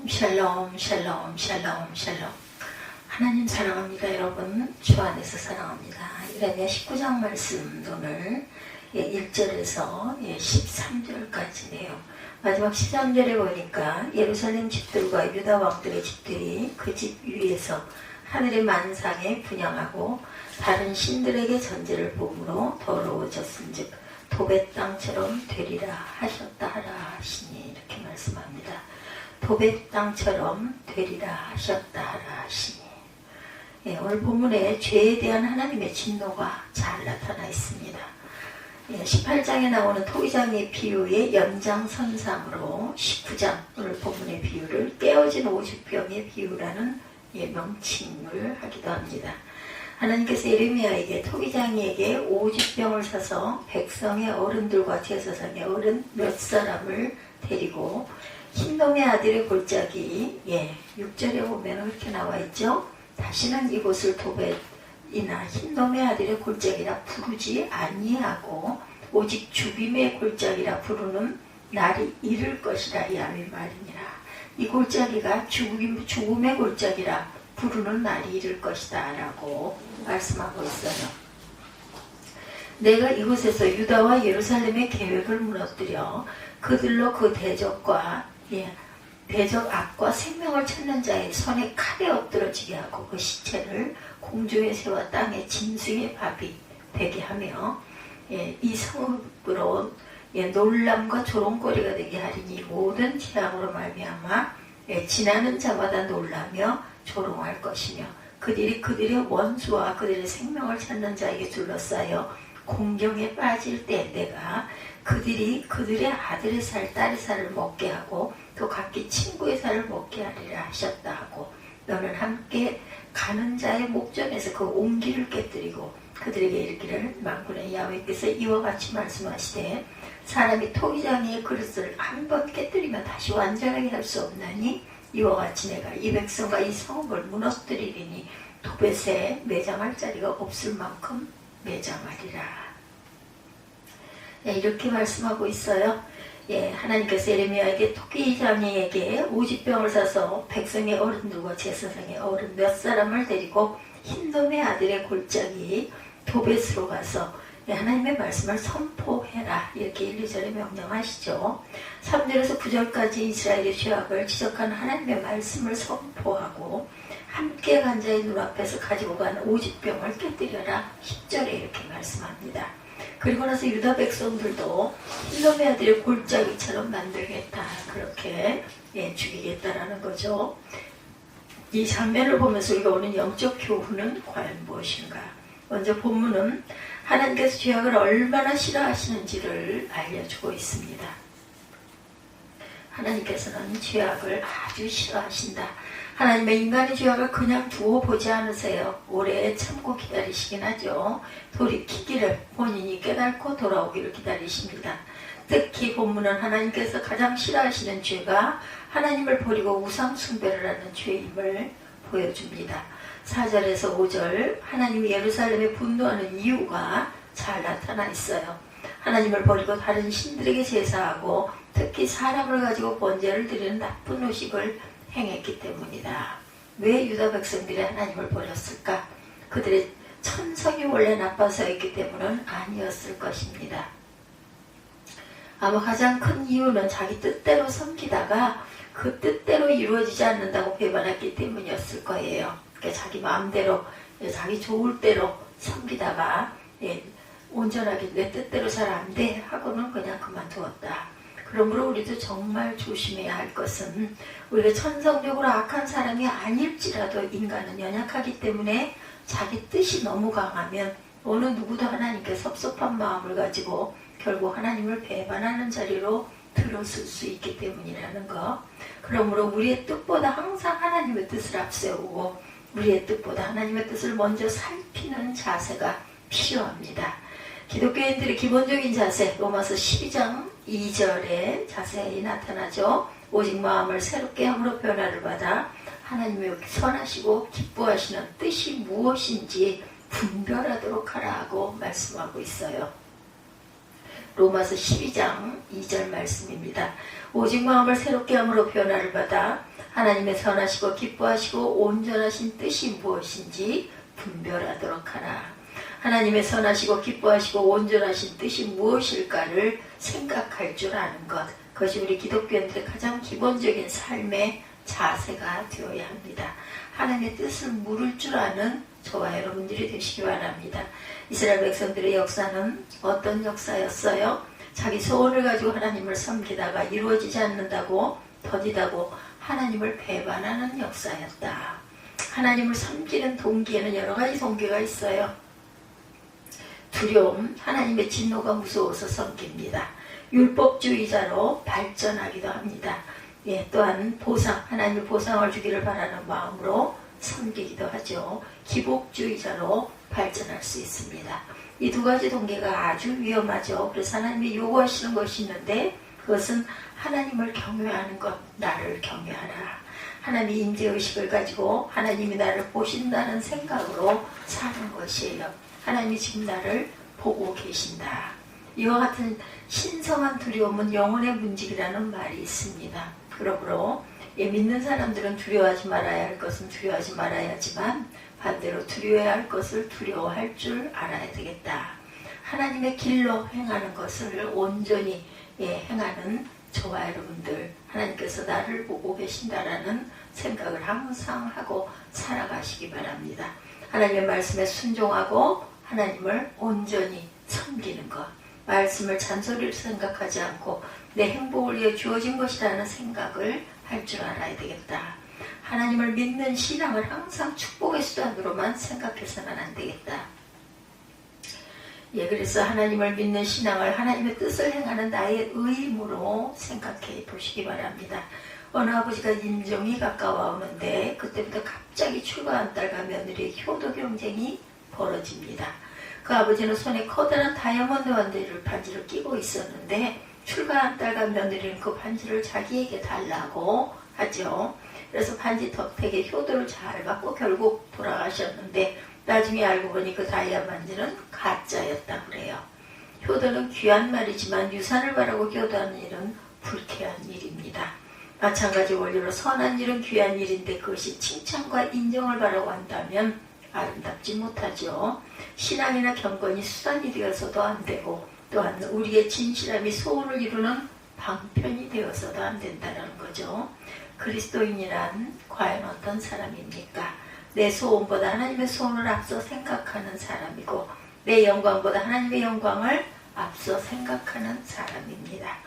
샬롬 샬롬 샬롬 샬롬. 하나님 사랑합니다. 여러분 주 안에서 사랑합니다. 이레미야 19장 말씀 오늘 1절에서 13절까지네요. 마지막 13절에 보니까 예루살렘 집들과 유다 왕들의 집들이 그 집 위에서 하늘의 만상에 분향하고 다른 신들에게 전제를 봄으로 더러워졌은즉 도벳 땅처럼 되리라 하셨다 하라 하시니, 이렇게 말씀합니다. 도벳 땅처럼 되리라 하셨다 하라 하시니. 오늘 본문에 죄에 대한 하나님의 진노가 잘 나타나 있습니다. 18장에 나오는 토기장의 비유의 연장선상으로 19장 오늘 본문의 비유를 깨어진 오죽병의 비유라는 명칭을 하기도 합니다. 하나님께서 예레미야에게 토기장이에게 오죽병을 사서 백성의 어른들과 제사장의 어른 몇 사람을 데리고 흰놈의 아들의 골짜기 6절에 보면 그렇게 나와 있죠. 다시는 이곳을 도벳이나 흰놈의 아들의 골짜기라 부르지 아니하고 오직 죽임의 골짜기라 부르는 날이 이를 것이라 이 아멘 말이니라. 이 골짜기가 죽음의 골짜기라 부르는 날이 이를 것이다 라고 말씀하고 있어요. 내가 이곳에서 유다와 예루살렘의 계획을 무너뜨려 그들로 그 대적과 대적 악과 생명을 찾는 자의 손에 칼에 엎드러지게 하고 그 시체를 공중의 새와 땅의 짐승의 밥이 되게 하며 이 성읍으로 놀람과 조롱거리가 되게 하리니 모든 재앙으로 말미암아 지나는 자마다 놀라며 조롱할 것이며 그들의 원수와 그들의 생명을 찾는 자에게 둘러싸여 공경에 빠질 때 내가 그들의 아들의 살 딸의 살을 먹게 하고 또 각기 친구의 살을 먹게 하리라 하셨다 하고, 너는 함께 가는 자의 목전에서 그 옹기를 깨뜨리고 그들에게 이르기를 만군의 야훼께서 이와 같이 말씀하시되 사람이 토기장이의 그릇을 한 번 깨뜨리면 다시 완전하게 할 수 없나니 이와 같이 내가 이 백성과 이 성읍을 무너뜨리리니 도벳에 매장할 자리가 없을 만큼 매장하리라. 이렇게 말씀하고 있어요. 하나님께서 예레미야에게 토기장이에게 오직병을 사서 백성의 어른들과 제사장의 어른 몇 사람을 데리고 흰돔의 아들의 골짜기 도벳으로 가서 하나님의 말씀을 선포해라, 이렇게 1, 2절에 명령하시죠. 3절에서 9절까지 이스라엘의 죄악을 지적한 하나님의 말씀을 선포하고 함께 간 자의 눈앞에서 가지고 간 오직병을 깨뜨려라 10절에 이렇게 말씀합니다. 그리고 나서 유다 백성들도 흰놈의 아들의 골짜기처럼 만들겠다, 그렇게 죽이겠다라는 거죠. 이 장면을 보면서 우리가 오는 영적 교훈은 과연 무엇인가? 먼저 본문은 하나님께서 죄악을 얼마나 싫어하시는지를 알려주고 있습니다. 하나님께서는 죄악을 아주 싫어하신다. 하나님의 인간의 죄악을 그냥 두어 보지 않으세요. 오래 참고 기다리시긴 하죠. 돌이키기를 본인이 깨닫고 돌아오기를 기다리십니다. 특히 본문은 하나님께서 가장 싫어하시는 죄가 하나님을 버리고 우상 숭배를 하는 죄임을 보여줍니다. 4절에서 5절 하나님이 예루살렘에 분노하는 이유가 잘 나타나 있어요. 하나님을 버리고 다른 신들에게 제사하고 특히 사람을 가지고 번제를 드리는 나쁜 의식을 행했기 때문이다. 왜 유다 백성들이 하나님을 버렸을까? 그들의 천성이 원래 나빠서였기 때문은 아니었을 것입니다. 아마 가장 큰 이유는 자기 뜻대로 섬기다가 그 뜻대로 이루어지지 않는다고 배반했기 때문이었을 거예요. 그러니까 자기 마음대로 자기 좋을 대로 섬기다가 온전하게 내 뜻대로 잘 안 돼 하고는 그냥 그만두었다. 그러므로 우리도 정말 조심해야 할 것은 우리가 천성적으로 악한 사람이 아닐지라도 인간은 연약하기 때문에 자기 뜻이 너무 강하면 어느 누구도 하나님께 섭섭한 마음을 가지고 결국 하나님을 배반하는 자리로 들어설 수 있기 때문이라는 것. 그러므로 우리의 뜻보다 항상 하나님의 뜻을 앞세우고 우리의 뜻보다 하나님의 뜻을 먼저 살피는 자세가 필요합니다. 기독교인들의 기본적인 자세, 로마서 12장 2절에 자세히 나타나죠. 오직 마음을 새롭게 함으로 변화를 받아 하나님의 선하시고 기뻐하시는 뜻이 무엇인지 분별하도록 하라고 말씀하고 있어요. 로마서 12장 2절 말씀입니다. 오직 마음을 새롭게 함으로 변화를 받아 하나님의 선하시고 기뻐하시고 온전하신 뜻이 무엇인지 분별하도록 하라. 하나님의 선하시고 기뻐하시고 온전하신 뜻이 무엇일까를 생각할 줄 아는 것, 그것이 우리 기독교인들의 가장 기본적인 삶의 자세가 되어야 합니다. 하나님의 뜻을 물을 줄 아는 저와 여러분들이 되시기 바랍니다. 이스라엘 백성들의 역사는 어떤 역사였어요? 자기 소원을 가지고 하나님을 섬기다가 이루어지지 않는다고 더디다고 하나님을 배반하는 역사였다. 하나님을 섬기는 동기에는 여러 가지 동기가 있어요. 두려움, 하나님의 진노가 무서워서 섬깁니다. 율법주의자로 발전하기도 합니다. 또한 보상, 하나님의 보상을 주기를 바라는 마음으로 섬기기도 하죠. 기복주의자로 발전할 수 있습니다. 이 두 가지 동기가 아주 위험하죠. 그래서 하나님이 요구하시는 것이 있는데 그것은 하나님을 경외하는 것, 나를 경외하라. 하나님의 임재의식을 가지고 하나님이 나를 보신다는 생각으로 사는 것이에요. 하나님이 지금 나를 보고 계신다. 이와 같은 신성한 두려움은 영혼의 문직이라는 말이 있습니다. 그러므로 믿는 사람들은 두려워하지 말아야 할 것은 두려워하지 말아야 하지만 반대로 두려워해야 할 것을 두려워할 줄 알아야 되겠다. 하나님의 길로 행하는 것을 온전히 행하는 저와 여러분들, 하나님께서 나를 보고 계신다라는 생각을 항상 하고 살아가시기 바랍니다. 하나님의 말씀에 순종하고 하나님을 온전히 섬기는 것, 말씀을 잔소리를 생각하지 않고 내 행복을 위해 주어진 것이라는 생각을 할 줄 알아야 되겠다. 하나님을 믿는 신앙을 항상 축복의 수단으로만 생각해서는 안 되겠다. 그래서 하나님을 믿는 신앙을 하나님의 뜻을 행하는 나의 의무로 생각해 보시기 바랍니다. 어느 아버지가 임종이 가까워오는데 그때부터 갑자기 출가한 딸과 며느리의 효도 경쟁이 벌어집니다. 그 아버지는 손에 커다란 다이아몬드 반지를 끼고 있었는데 출가한 딸과 며느리는 그 반지를 자기에게 달라고 하죠. 그래서 반지 덕택에 효도를 잘 받고 결국 돌아가셨는데 나중에 알고 보니 그 다이아 반지는 가짜였다고 그래요. 효도는 귀한 말이지만 유산을 바라고 효도하는 일은 불쾌한 일입니다. 마찬가지 원리로 선한 일은 귀한 일인데 그것이 칭찬과 인정을 바라고 한다면 아름답지 못하죠. 신앙이나 경건이 수단이 되어서도 안 되고 또한 우리의 진실함이 소원을 이루는 방편이 되어서도 안 된다는 거죠. 그리스도인이란 과연 어떤 사람입니까? 내 소원보다 하나님의 소원을 앞서 생각하는 사람이고 내 영광보다 하나님의 영광을 앞서 생각하는 사람입니다.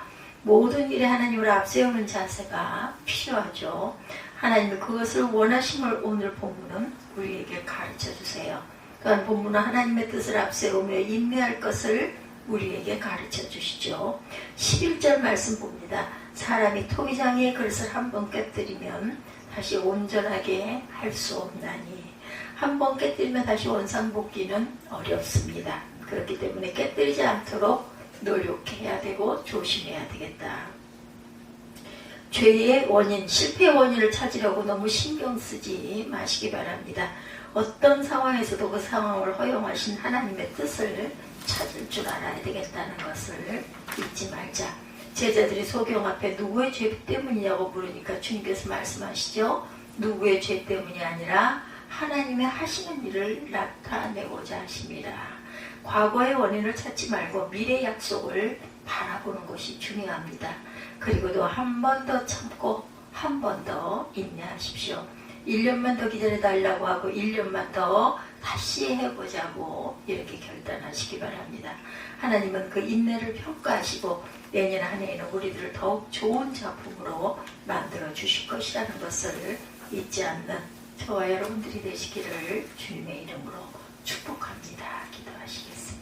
모든 일에 하나님을 앞세우는 자세가 필요하죠. 하나님이 그것을 원하심을 오늘 본문은 우리에게 가르쳐 주세요. 또한 본문은 하나님의 뜻을 앞세우며 인내할 것을 우리에게 가르쳐 주시죠. 11절 말씀 봅니다. 사람이 토기장의 그릇을 한번 깨뜨리면 다시 온전하게 할 수 없나니 한번 깨뜨리면 다시 원상복귀는 어렵습니다. 그렇기 때문에 깨뜨리지 않도록 노력해야 되고 조심해야 되겠다. 죄의 원인, 실패의 원인을 찾으려고 너무 신경 쓰지 마시기 바랍니다. 어떤 상황에서도 그 상황을 허용하신 하나님의 뜻을 찾을 줄 알아야 되겠다는 것을 잊지 말자. 제자들이 소경 앞에 누구의 죄 때문이냐고 물으니까 주님께서 말씀하시죠. 누구의 죄 때문이 아니라 하나님의 하시는 일을 나타내고자 하심이라. 과거의 원인을 찾지 말고 미래의 약속을 바라보는 것이 중요합니다. 그리고 또 한 번 더 참고 한 번 더 인내하십시오. 1년만 더 기다려달라고 하고 1년만 더 다시 해보자고 이렇게 결단하시기 바랍니다. 하나님은 그 인내를 평가하시고 내년 한 해에는 우리들을 더욱 좋은 작품으로 만들어 주실 것이라는 것을 잊지 않는 저와 여러분들이 되시기를 주님의 이름으로 축복합니다. 기도하시겠습니다.